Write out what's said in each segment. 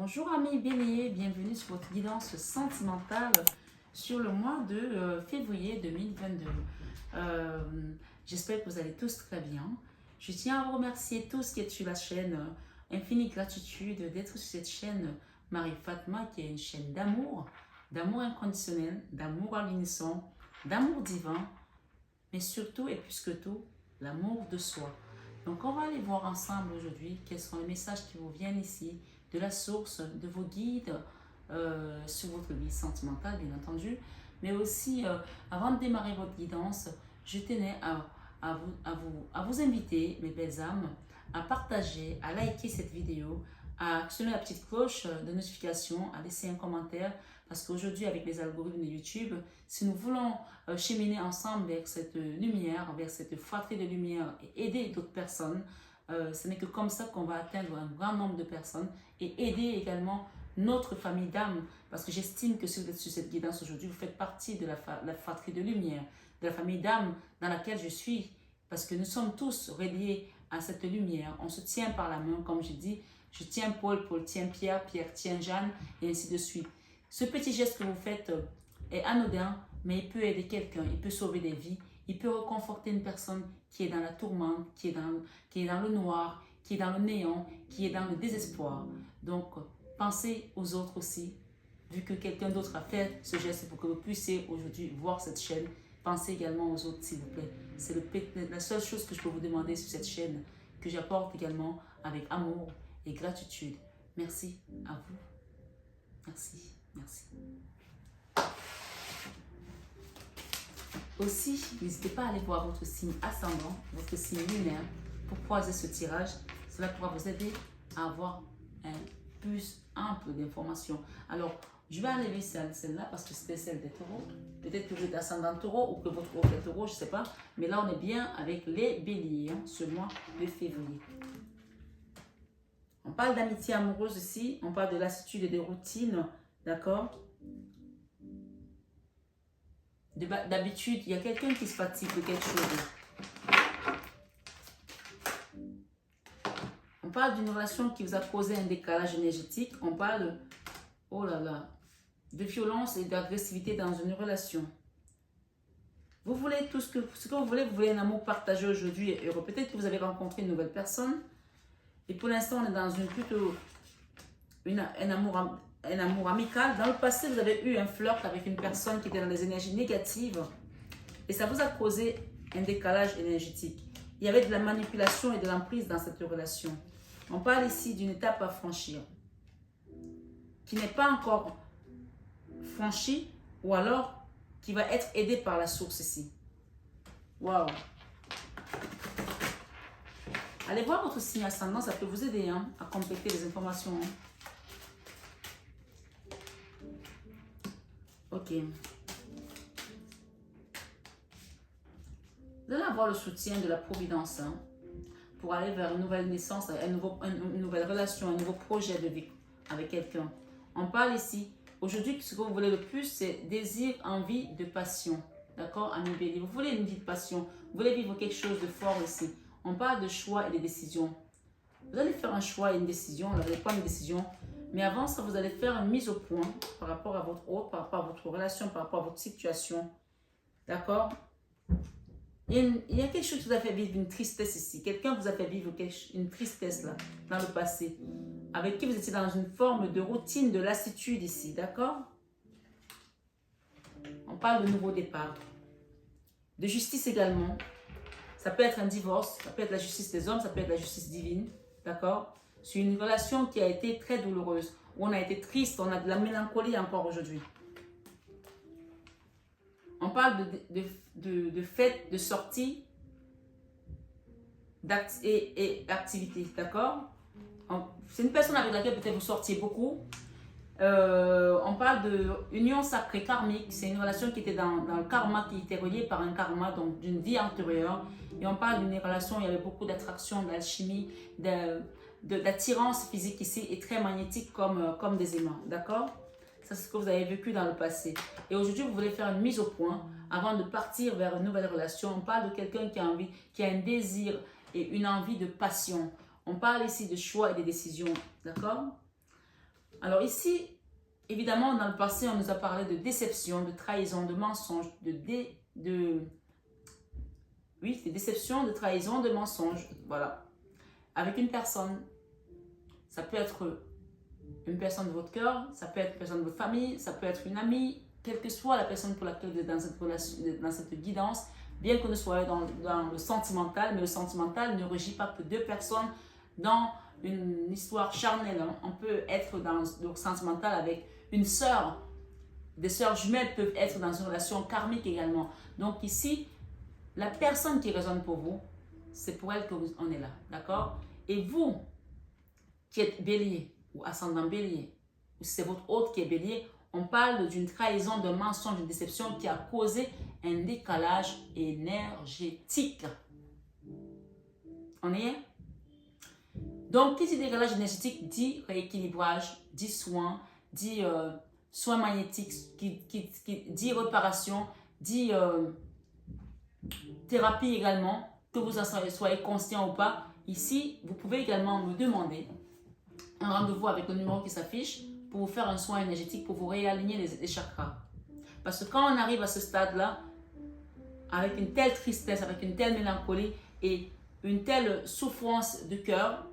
Bonjour amis béliers, bienvenue sur votre guidance sentimentale sur le mois de février 2022. J'espère que vous allez tous très bien. Je tiens à vous remercier tous qui êtes sur la chaîne. Infinie gratitude d'être sur cette chaîne Marie Fatma, qui est une chaîne d'amour inconditionnel, d'amour à l'unisson, d'amour divin, mais surtout et plus que tout, l'amour de soi. Donc on va aller voir ensemble aujourd'hui quels sont les messages qui vous viennent ici, de la source, de vos guides sur votre vie sentimentale, bien entendu. Mais aussi, avant de démarrer votre guidance, je tenais à vous inviter, mes belles âmes, à partager, à liker cette vidéo, à actionner la petite cloche de notification, à laisser un commentaire, parce qu'aujourd'hui, avec les algorithmes de YouTube, si nous voulons cheminer ensemble vers cette lumière, vers cette fratrie de lumière et aider d'autres personnes, ce n'est que comme ça qu'on va atteindre un grand nombre de personnes et aider également notre famille d'âmes, parce que j'estime que si vous êtes sur cette guidance aujourd'hui, vous faites partie de la fratrie de lumière, de la famille d'âmes dans laquelle je suis, parce que nous sommes tous reliés à cette lumière. On se tient par la main, comme je dis, je tiens Paul, Paul tient Pierre, Pierre tient Jeanne, et ainsi de suite. Ce petit geste que vous faites est anodin, mais il peut aider quelqu'un, il peut sauver des vies, il peut reconforter une personne qui est dans la tourmente, qui est dans le noir, qui est dans le néant, qui est dans le désespoir. Donc, pensez aux autres aussi, vu que quelqu'un d'autre a fait ce geste pour que vous puissiez aujourd'hui voir cette chaîne. Pensez également aux autres, s'il vous plaît. C'est la seule chose que je peux vous demander sur cette chaîne, que j'apporte également avec amour et gratitude. Merci à vous. Merci, merci. Aussi, n'hésitez pas à aller voir votre signe ascendant, votre signe lunaire, pour croiser ce tirage. Cela pourra vous aider à avoir un plus ample d'informations. Alors, je vais enlever celle-là parce que c'était celle des taureaux. Peut-être que vous êtes ascendant taureau ou que votre autre est taureau, je ne sais pas. Mais là, on est bien avec les béliers, ce mois de février. On parle d'amitié amoureuse ici, on parle de lassitude et de routine, d'accord? D'habitude, il y a quelqu'un qui se fatigue de quelque chose. On parle d'une relation qui vous a causé un décalage énergétique. On parle, oh là là, de violence et d'agressivité dans une relation. Vous voulez tout ce que vous voulez un amour partagé aujourd'hui et heureux. Peut-être que vous avez rencontré une nouvelle personne. Et pour l'instant, on est dans un amour amical. Dans le passé, vous avez eu un flirt avec une personne qui était dans des énergies négatives. Et ça vous a causé un décalage énergétique. Il y avait de la manipulation et de l'emprise dans cette relation. On parle ici d'une étape à franchir, qui n'est pas encore franchie, ou alors qui va être aidée par la source ici. Waouh! Allez voir votre signe ascendant, ça peut vous aider à compléter les informations. Ok. Vous allez avoir le soutien de la providence pour aller vers une nouvelle naissance, une nouvelle relation, un nouveau projet de vie avec quelqu'un. On parle ici, aujourd'hui, ce que vous voulez le plus, c'est désir, envie de passion. D'accord, ami bélier? Vous voulez une vie de passion, vous voulez vivre quelque chose de fort ici. On parle de choix et de décisions. Vous allez faire un choix et une décision, vous allez prendre une décision. Mais avant ça, vous allez faire une mise au point par rapport à votre autre, par rapport à votre relation, par rapport à votre situation. D'accord? Il y a quelque chose qui vous a fait vivre une tristesse ici. Quelqu'un vous a fait vivre une tristesse là, dans le passé. Avec qui vous étiez dans une forme de routine, de lassitude ici. D'accord? On parle de nouveau départ. De justice également. Ça peut être un divorce, ça peut être la justice des hommes, ça peut être la justice divine. D'accord? C'est une relation qui a été très douloureuse, où on a été triste, on a de la mélancolie encore aujourd'hui. On parle de fêtes, de sorties et d'activités, d'accord? C'est une personne avec laquelle peut-être vous sortiez beaucoup. On parle de union sacrée karmique, c'est une relation qui était dans le karma, qui était reliée par un karma, donc d'une vie antérieure. Et on parle d'une relation où il y avait beaucoup d'attraction, d'alchimie, d'attirance physique ici et très magnétique comme des aimants, d'accord? Ça, c'est ce que vous avez vécu dans le passé. Et aujourd'hui, vous voulez faire une mise au point avant de partir vers une nouvelle relation. On parle de quelqu'un qui a un désir et une envie de passion. On parle ici de choix et de décisions, d'accord? Alors ici, évidemment, dans le passé, on nous a parlé de déception, de trahison, de mensonge, oui, de déception, de trahison, de mensonge. Voilà. Avec une personne. Ça peut être une personne de votre cœur, ça peut être une personne de votre famille, ça peut être une amie, quelle que soit la personne pour laquelle vous êtes dans cette relation, dans cette guidance, bien que nous soyons dans le sentimental, mais le sentimental ne régit pas que deux personnes dans une histoire charnelle. Hein. On peut être dans le sentimental avec une sœur. Des sœurs jumelles peuvent être dans une relation karmique également. Donc ici, la personne qui résonne pour vous, c'est pour elle qu'on est là. D'accord? Et vous, qui êtes bélier ou ascendant bélier, ou si c'est votre hôte qui est bélier, on parle d'une trahison, d'un mensonge, d'une déception qui a causé un décalage énergétique. On y est? Donc, qui dit décalage énergétique dit rééquilibrage, dit soin, dit soin magnétique, qui dit réparation, dit thérapie également, que vous en soyez conscient ou pas. Ici, vous pouvez également me demander un rendez-vous avec le numéro qui s'affiche pour vous faire un soin énergétique, pour vous réaligner les chakras. Parce que quand on arrive à ce stade-là, avec une telle tristesse, avec une telle mélancolie et une telle souffrance de cœur,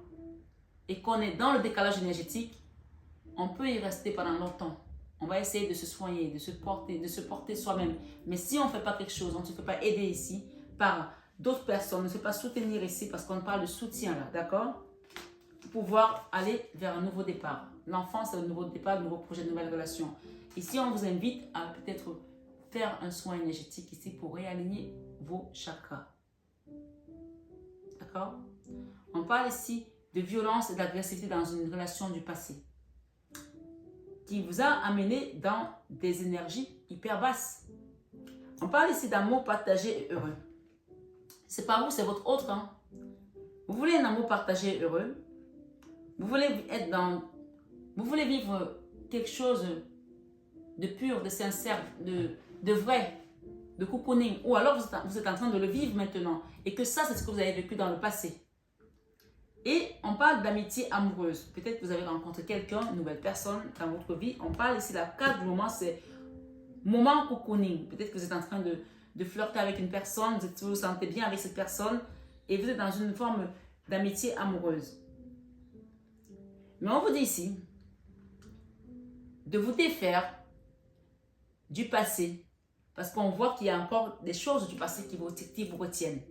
et qu'on est dans le décalage énergétique, on peut y rester pendant longtemps. On va essayer de se soigner, de se porter soi-même. Mais si on ne fait pas quelque chose, on ne se fait pas aider ici par d'autres personnes, on ne se fait pas soutenir ici parce qu'on parle de soutien là, d'accord? Pour pouvoir aller vers un nouveau départ. L'enfant, c'est un nouveau départ, un nouveau projet, de nouvelle relation. Ici, on vous invite à peut-être faire un soin énergétique ici pour réaligner vos chakras. D'accord? On parle ici de violence et d'agressivité dans une relation du passé qui vous a amené dans des énergies hyper basses. On parle ici d'amour partagé et heureux. C'est pas vous, c'est votre autre. Hein? Vous voulez un amour partagé et heureux. Vous voulez vous voulez vivre quelque chose de pur, de sincère, de vrai, de cocooning. Ou alors vous êtes en train de le vivre maintenant. Et que ça, c'est ce que vous avez vécu dans le passé. Et on parle d'amitié amoureuse. Peut-être que vous avez rencontré quelqu'un, une nouvelle personne dans votre vie. On parle ici, la carte du moment, c'est moment cocooning. Peut-être que vous êtes en train de flirter avec une personne, vous vous sentez bien avec cette personne et vous êtes dans une forme d'amitié amoureuse. Mais on vous dit ici de vous défaire du passé parce qu'on voit qu'il y a encore des choses du passé qui vous retiennent.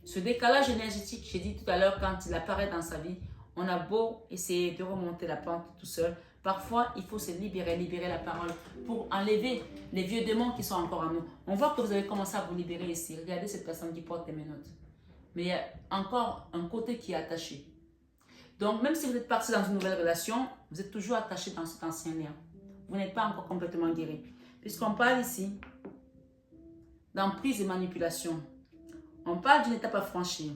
Ce décalage énergétique, j'ai dit tout à l'heure, quand il apparaît dans sa vie, on a beau essayer de remonter la pente tout seul. Parfois, il faut se libérer la parole pour enlever les vieux démons qui sont encore en nous. On voit que vous avez commencé à vous libérer ici. Regardez cette personne qui porte des menottes. Mais il y a encore un côté qui est attaché. Donc, même si vous êtes parti dans une nouvelle relation, vous êtes toujours attaché dans cet ancien lien. Vous n'êtes pas encore complètement guéri. Puisqu'on parle ici d'emprise et manipulation. On parle d'une étape à franchir.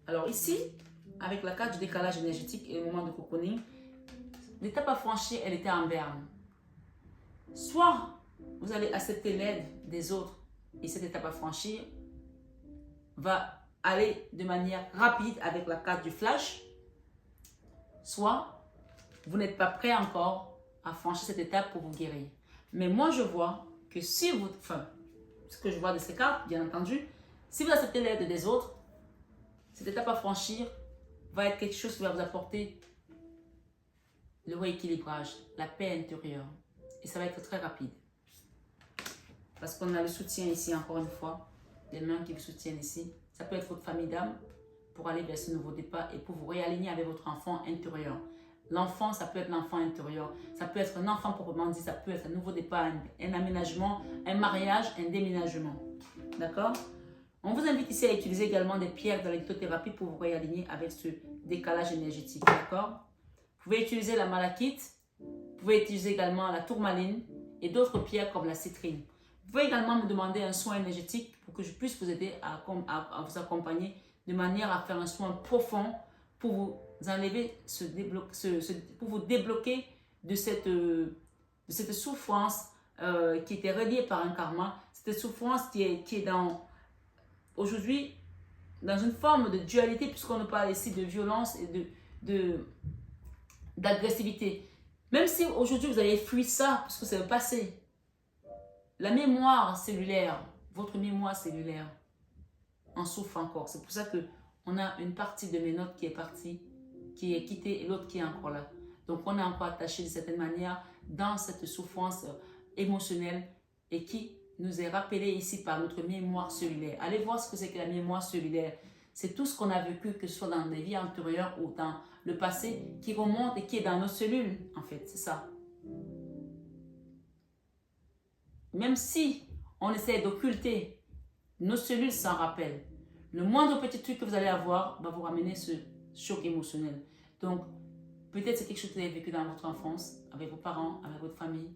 Alors ici, avec la carte du décalage énergétique et le moment de cocooning, l'étape à franchir, elle était en berne. Soit vous allez accepter l'aide des autres et cette étape à franchir va aller de manière rapide avec la carte du flash, soit vous n'êtes pas prêt encore à franchir cette étape pour vous guérir. Mais moi, je vois que si vous... ce que je vois de ces cartes, bien entendu, si vous acceptez l'aide des autres, cette étape à franchir va être quelque chose qui va vous apporter le rééquilibrage, la paix intérieure. Et ça va être très rapide. Parce qu'on a le soutien ici, encore une fois, les mains qui vous soutiennent ici. Ça peut être votre famille d'âme pour aller vers ce nouveau départ et pour vous réaligner avec votre enfant intérieur. L'enfant, ça peut être l'enfant intérieur. Ça peut être un enfant proprement dit, ça peut être un nouveau départ, un aménagement, un mariage, un déménagement. D'accord? On vous invite ici à utiliser également des pierres de l'électrothérapie pour vous réaligner avec ce décalage énergétique. D'accord? Vous pouvez utiliser la malachite, vous pouvez utiliser également la tourmaline et d'autres pierres comme la citrine. Vous pouvez également me demander un soin énergétique pour que je puisse vous aider à vous accompagner de manière à faire un soin profond pour vous enlever, pour vous débloquer de cette souffrance qui était reliée par un karma, cette souffrance qui est aujourd'hui dans une forme de dualité puisqu'on nous parle ici de violence et de d'agressivité. Même si aujourd'hui vous avez fui ça, parce que c'est le passé. La mémoire cellulaire, votre mémoire cellulaire, en souffre encore. C'est pour ça qu'on a une partie de mes notes qui est partie, qui est quittée, et l'autre qui est encore là. Donc on est encore attaché de certaine manière dans cette souffrance émotionnelle et qui nous est rappelée ici par notre mémoire cellulaire. Allez voir ce que c'est que la mémoire cellulaire. C'est tout ce qu'on a vécu, que ce soit dans des vies antérieures ou dans le passé, qui remonte et qui est dans nos cellules, en fait. C'est ça. Même si on essaie d'occulter, nos cellules s'en rappellent. Le moindre petit truc que vous allez avoir va vous ramener ce choc émotionnel. Donc, peut-être c'est quelque chose que vous avez vécu dans votre enfance, avec vos parents, avec votre famille,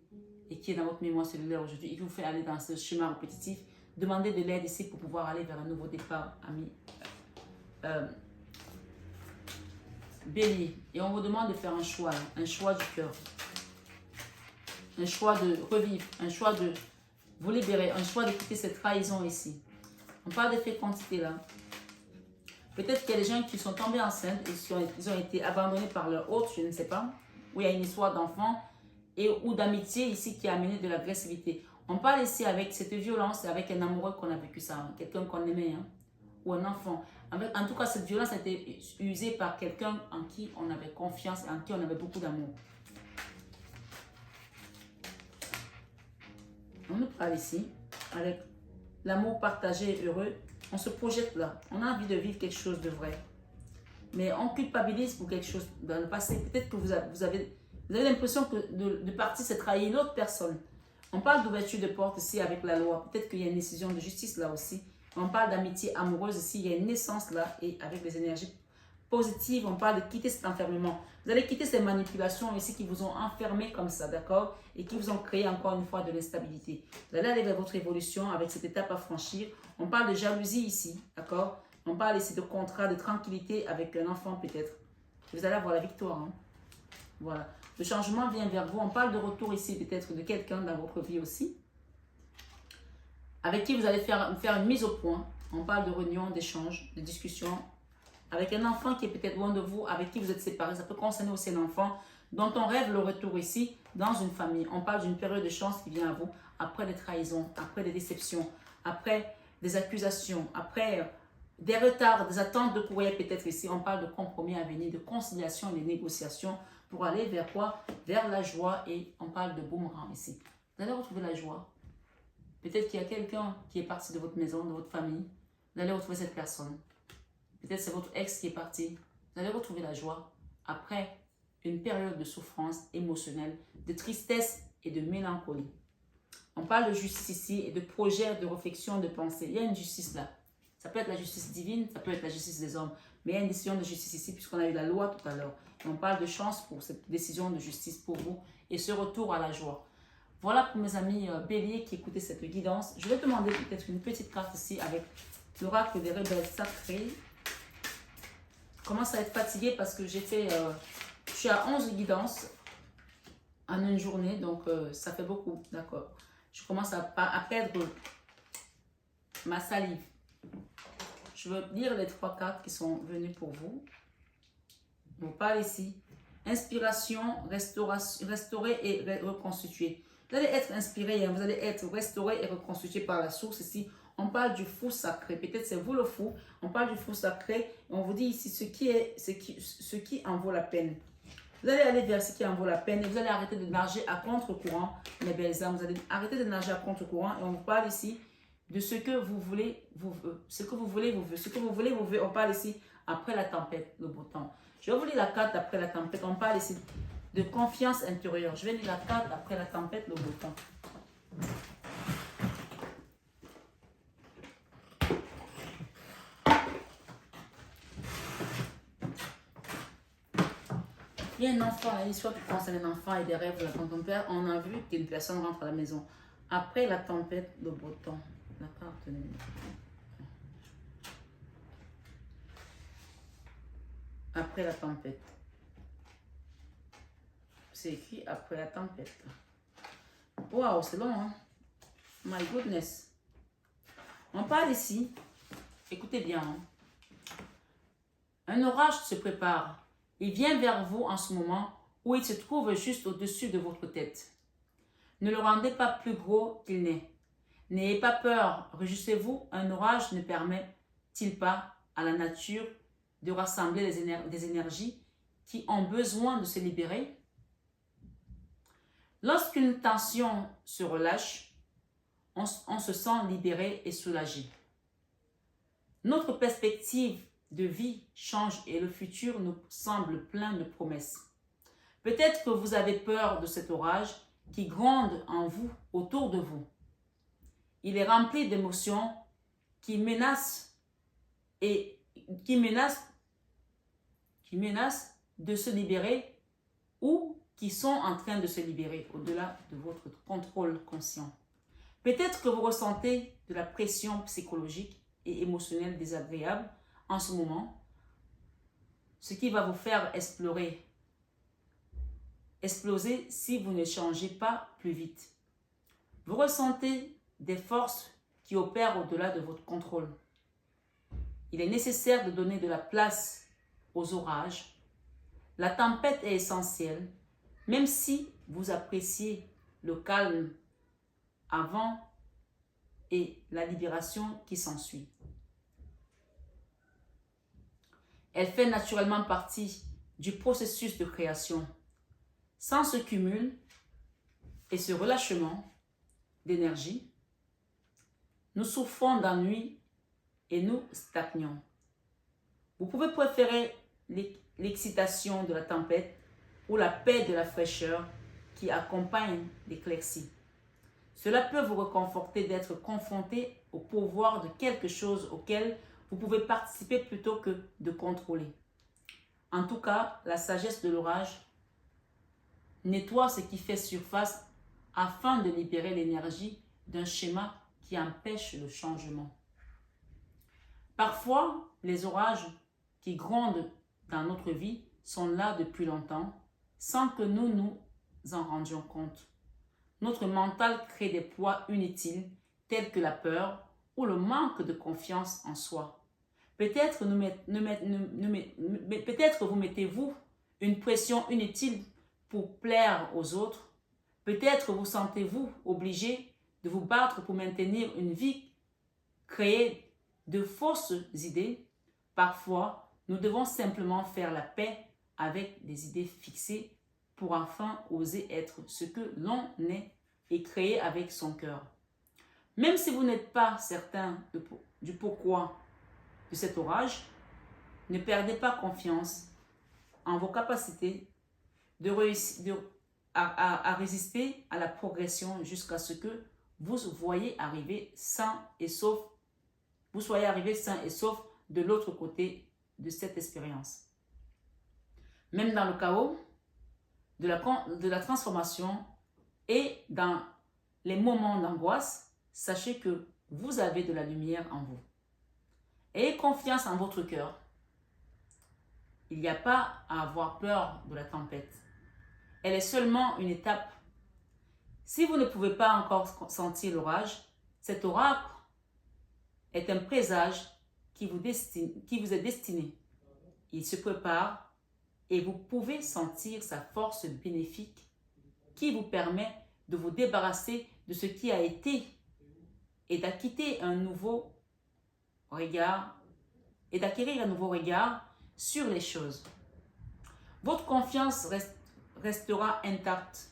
et qui est dans votre mémoire cellulaire aujourd'hui, et qui vous fait aller dans ce schéma répétitif. Demandez de l'aide ici pour pouvoir aller vers un nouveau départ, amis. Bélier. Et on vous demande de faire un choix du cœur. Un choix de revivre, un choix de vous libérer, un choix de quitter cette trahison ici. On parle de fécondité là. Peut-être qu'il y a des gens qui sont tombés enceintes et ils ont été abandonnés par leur hôte, je ne sais pas. Où il y a une histoire d'enfant ou d'amitié ici qui a amené de l'agressivité. On parle ici avec cette violence, avec un amoureux qu'on a vécu ça, quelqu'un qu'on aimait, hein, ou un enfant. En tout cas, cette violence a été usée par quelqu'un en qui on avait confiance et en qui on avait beaucoup d'amour. On nous parle ici avec l'amour partagé et heureux. On se projette là. On a envie de vivre quelque chose de vrai. Mais on culpabilise pour quelque chose dans le passé. Peut-être que vous avez l'impression que de partir, c'est trahir l'autre personne. On parle d'ouverture de porte ici avec la loi. Peut-être qu'il y a une décision de justice là aussi. On parle d'amitié amoureuse ici. Il y a une naissance là et avec les énergies positives. On parle de quitter cet enfermement. Vous allez quitter ces manipulations ici qui vous ont enfermé comme ça, d'accord? Et qui vous ont créé encore une fois de l'instabilité. Vous allez aller vers votre évolution avec cette étape à franchir. On parle de jalousie ici, d'accord? On parle ici de contrat, de tranquillité avec un enfant peut-être. Vous allez avoir la victoire. Hein? Voilà. Le changement vient vers vous. On parle de retour ici peut-être de quelqu'un dans votre vie aussi. Avec qui vous allez faire une mise au point. On parle de réunion, d'échange, de discussion. Avec un enfant qui est peut-être loin de vous, avec qui vous êtes séparés. Ça peut concerner aussi un enfant dont on rêve le retour ici dans une famille. On parle d'une période de chance qui vient à vous après des trahisons, après des déceptions, après des accusations, après des retards, des attentes de courrier peut-être ici. On parle de compromis à venir, de conciliation et de négociations pour aller vers quoi? Vers la joie et on parle de boomerang ici. Vous allez retrouver la joie. Peut-être qu'il y a quelqu'un qui est parti de votre maison, de votre famille. Vous allez retrouver cette personne. Peut-être c'est votre ex qui est parti. Vous allez retrouver la joie après une période de souffrance émotionnelle, de tristesse et de mélancolie. On parle de justice ici et de projet, de réflexion, de pensée. Il y a une justice là. Ça peut être la justice divine, ça peut être la justice des hommes. Mais il y a une décision de justice ici puisqu'on a eu la loi tout à l'heure. Et on parle de chance pour cette décision de justice pour vous et ce retour à la joie. Voilà pour mes amis béliers qui écoutaient cette guidance. Je vais demander peut-être une petite carte ici avec l'oracle des rebelles sacrés. Je commence à être fatiguée parce que j'ai fait, je suis à 11 guidances en une journée, donc ça fait beaucoup, d'accord. Je commence à perdre ma salive. Je veux lire les 3 cartes qui sont venues pour vous. On parle ici. Inspiration, restaurer et reconstituer. Vous allez être inspiré, vous allez être restauré et reconstitué par la source ici. On parle du fou sacré. Peut-être c'est vous le fou. On parle du fou sacré. Et on vous dit ici ce qui en vaut la peine. Vous allez aller vers ce qui en vaut la peine et vous allez arrêter de nager à contre-courant, mes belles âmes. Vous allez arrêter de nager à contre-courant et on vous parle ici de ce que vous voulez, ce que vous voulez, on parle ici après la tempête, le beau temps. Je vais vous lire la carte après la tempête. On parle ici de confiance intérieure. Je vais lire la carte après la tempête, le beau temps. Il y a un enfant, l'histoire qui concerne un enfant et des rêves de la tempête. On a vu qu'une personne rentre à la maison. Après la tempête, le beau temps. La carte numéro. Après la tempête. C'est écrit après la tempête. Waouh, c'est long, hein? My goodness. On parle ici. Écoutez bien. Hein? Un orage se prépare. Il vient vers vous en ce moment ou il se trouve juste au-dessus de votre tête. Ne le rendez pas plus gros qu'il n'est. N'ayez pas peur, réjouissez-vous, un orage ne permet-il pas à la nature de rassembler des énergies qui ont besoin de se libérer? Lorsqu'une tension se relâche, on se sent libéré et soulagé. Notre perspective de vie change et le futur nous semble plein de promesses. Peut-être que vous avez peur de cet orage qui gronde en vous, autour de vous. Il est rempli d'émotions qui menacent de se libérer ou qui sont en train de se libérer au-delà de votre contrôle conscient. Peut-être que vous ressentez de la pression psychologique et émotionnelle désagréable en ce moment, ce qui va vous faire exploser si vous ne changez pas plus vite. Vous ressentez des forces qui opèrent au-delà de votre contrôle. Il est nécessaire de donner de la place aux orages. La tempête est essentielle, même si vous appréciez le calme avant et la libération qui s'ensuit. Elle fait naturellement partie du processus de création. Sans ce cumul et ce relâchement d'énergie, nous souffrons d'ennui et nous stagnons. Vous pouvez préférer l'excitation de la tempête ou la paix de la fraîcheur qui accompagne l'éclaircie. Cela peut vous réconforter d'être confronté au pouvoir de quelque chose auquel vous pouvez participer plutôt que de contrôler. En tout cas, la sagesse de l'orage nettoie ce qui fait surface afin de libérer l'énergie d'un schéma qui empêche le changement. Parfois, les orages qui grondent dans notre vie sont là depuis longtemps sans que nous nous en rendions compte. Notre mental crée des poids inutiles tels que la peur ou le manque de confiance en soi. Peut-être vous mettez-vous une pression inutile pour plaire aux autres. Peut-être vous sentez-vous obligé de vous battre pour maintenir une vie créée de fausses idées. Parfois, nous devons simplement faire la paix avec des idées fixées pour enfin oser être ce que l'on est et créer avec son cœur. Même si vous n'êtes pas certain du pourquoi de cet orage, ne perdez pas confiance en vos capacités à résister à la progression jusqu'à ce que vous soyez arrivé sain et sauf de l'autre côté de cette expérience. Même dans le chaos de la transformation et dans les moments d'angoisse, sachez que vous avez de la lumière en vous. Ayez confiance en votre cœur. Il n'y a pas à avoir peur de la tempête. Elle est seulement une étape. Si vous ne pouvez pas encore sentir l'orage, cet oracle est un présage qui vous est destiné. Il se prépare et vous pouvez sentir sa force bénéfique qui vous permet de vous débarrasser de ce qui a été et d'acquérir un nouveau regard sur les choses. Votre confiance restera intacte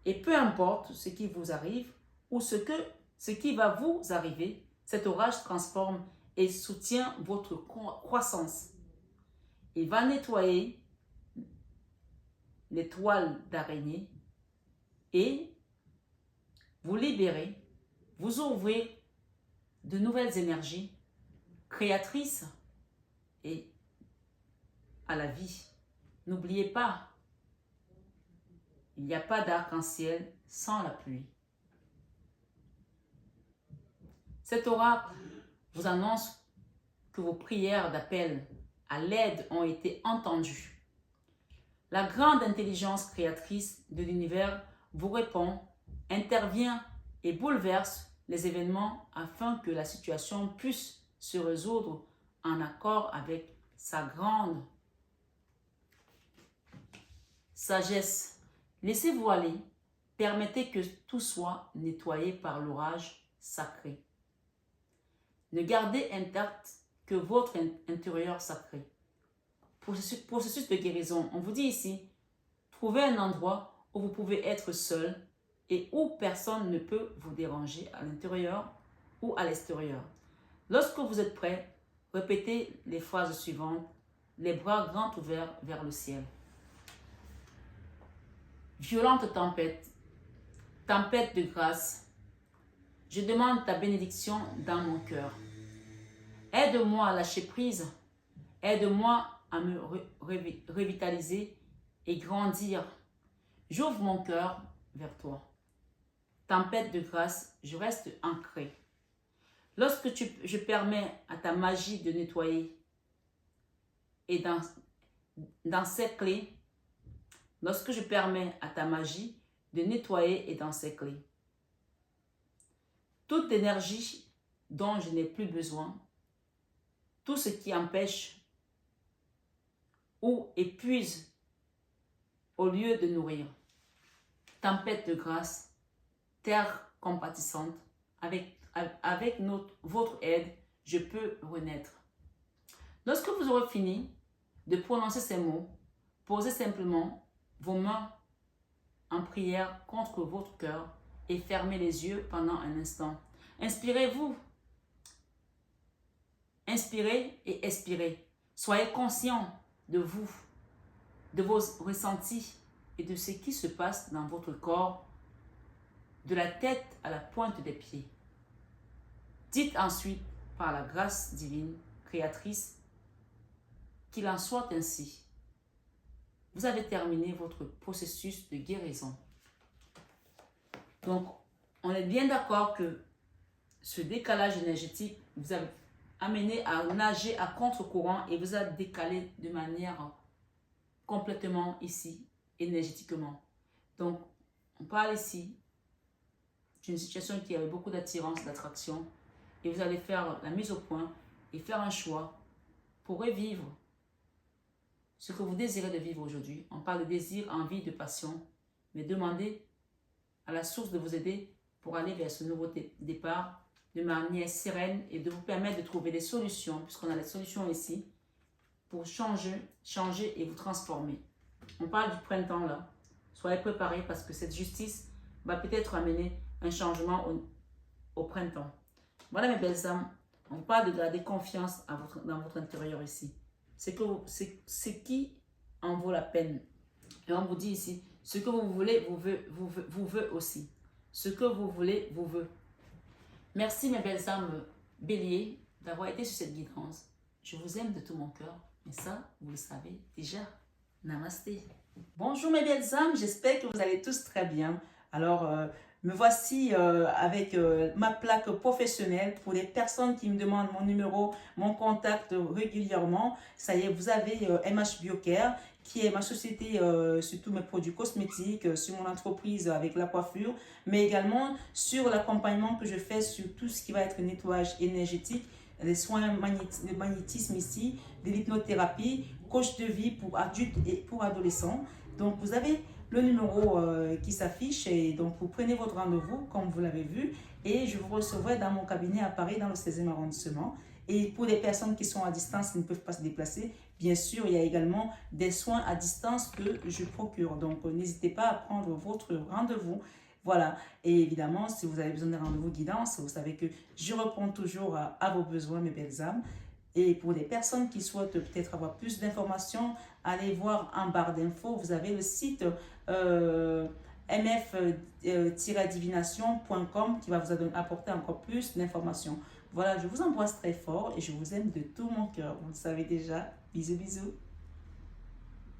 et peu importe ce qui vous arrive ou ce qui va vous arriver, cet orage transforme et soutient votre croissance. Il va nettoyer les toiles d'araignée et vous libérer, vous ouvrir de nouvelles énergies créatrices et à la vie. N'oubliez pas, il n'y a pas d'arc-en-ciel sans la pluie. Cet oracle vous annonce que vos prières d'appel à l'aide ont été entendues. La grande intelligence créatrice de l'univers vous répond, intervient et bouleverse les événements afin que la situation puisse se résoudre en accord avec sa grande Sagesse, laissez-vous aller. Permettez que tout soit nettoyé par l'orage sacré. Ne gardez intact que votre intérieur sacré. Processus de guérison. On vous dit ici, trouvez un endroit où vous pouvez être seul et où personne ne peut vous déranger à l'intérieur ou à l'extérieur. Lorsque vous êtes prêt, répétez les phrases suivantes, les bras grands ouverts vers le ciel. Violente tempête, tempête de grâce, je demande ta bénédiction dans mon cœur. Aide-moi à lâcher prise, aide-moi à me revitaliser et grandir. J'ouvre mon cœur vers toi. Tempête de grâce, je reste ancré. Lorsque je permets à ta magie de nettoyer et d'encercler, lorsque je permets à ta magie de nettoyer et d'encercler, toute énergie dont je n'ai plus besoin, tout ce qui empêche ou épuise au lieu de nourrir. Tempête de grâce, terre compatissante, avec votre aide, je peux renaître. Lorsque vous aurez fini de prononcer ces mots, posez simplement vos mains en prière contre votre cœur et fermez les yeux pendant un instant. Inspirez-vous. Inspirez et expirez. Soyez conscient de vous, de vos ressentis et de ce qui se passe dans votre corps, de la tête à la pointe des pieds. Dites ensuite, par la grâce divine, créatrice, qu'il en soit ainsi. Vous avez terminé votre processus de guérison. Donc, on est bien d'accord que ce décalage énergétique vous a amené à nager à contre-courant et vous a décalé de manière complètement ici, énergétiquement. Donc, on parle ici d'une situation qui avait beaucoup d'attirance, d'attraction, et vous allez faire la mise au point et faire un choix pour revivre ce que vous désirez de vivre aujourd'hui. On parle de désir, envie, de passion, mais demandez à la source de vous aider pour aller vers ce nouveau départ de manière sereine et de vous permettre de trouver des solutions, puisqu'on a les solutions ici, pour changer et vous transformer. On parle du printemps là. Soyez préparés parce que cette justice va peut-être amener un changement au printemps. Voilà mes belles âmes, on parle de garder confiance dans votre intérieur ici. C'est ce qui en vaut la peine. Et on vous dit ici, ce que vous voulez, vous veut aussi. Ce que vous voulez, vous veut. Merci mes belles âmes béliers d'avoir été sur cette guidance. Je vous aime de tout mon cœur. Et ça, vous le savez déjà. Namasté. Bonjour mes belles âmes, j'espère que vous allez tous très bien. Alors, me voici avec ma plaque professionnelle pour les personnes qui me demandent mon numéro, mon contact régulièrement. Ça y est, vous avez MH Biocare qui est ma société sur tous mes produits cosmétiques, sur mon entreprise avec la coiffure, mais également sur l'accompagnement que je fais sur tout ce qui va être nettoyage énergétique, les soins de magnétisme ici, de l'hypnothérapie, coach de vie pour adultes et pour adolescents. Donc, vous avez le numéro qui s'affiche et donc vous prenez votre rendez-vous comme vous l'avez vu et je vous recevrai dans mon cabinet à Paris dans le 16e arrondissement. Et pour les personnes qui sont à distance, qui ne peuvent pas se déplacer, bien sûr, il y a également des soins à distance que je procure. Donc, n'hésitez pas à prendre votre rendez-vous. Voilà. Et évidemment, si vous avez besoin d'un rendez-vous guidance, vous savez que je réponds toujours à vos besoins, mes belles âmes. Et pour les personnes qui souhaitent peut-être avoir plus d'informations, allez voir en barre d'infos, vous avez le site mf-divination.com qui va vous apporter encore plus d'informations. Voilà, je vous embrasse très fort et je vous aime de tout mon cœur. Vous le savez déjà. Bisous, bisous.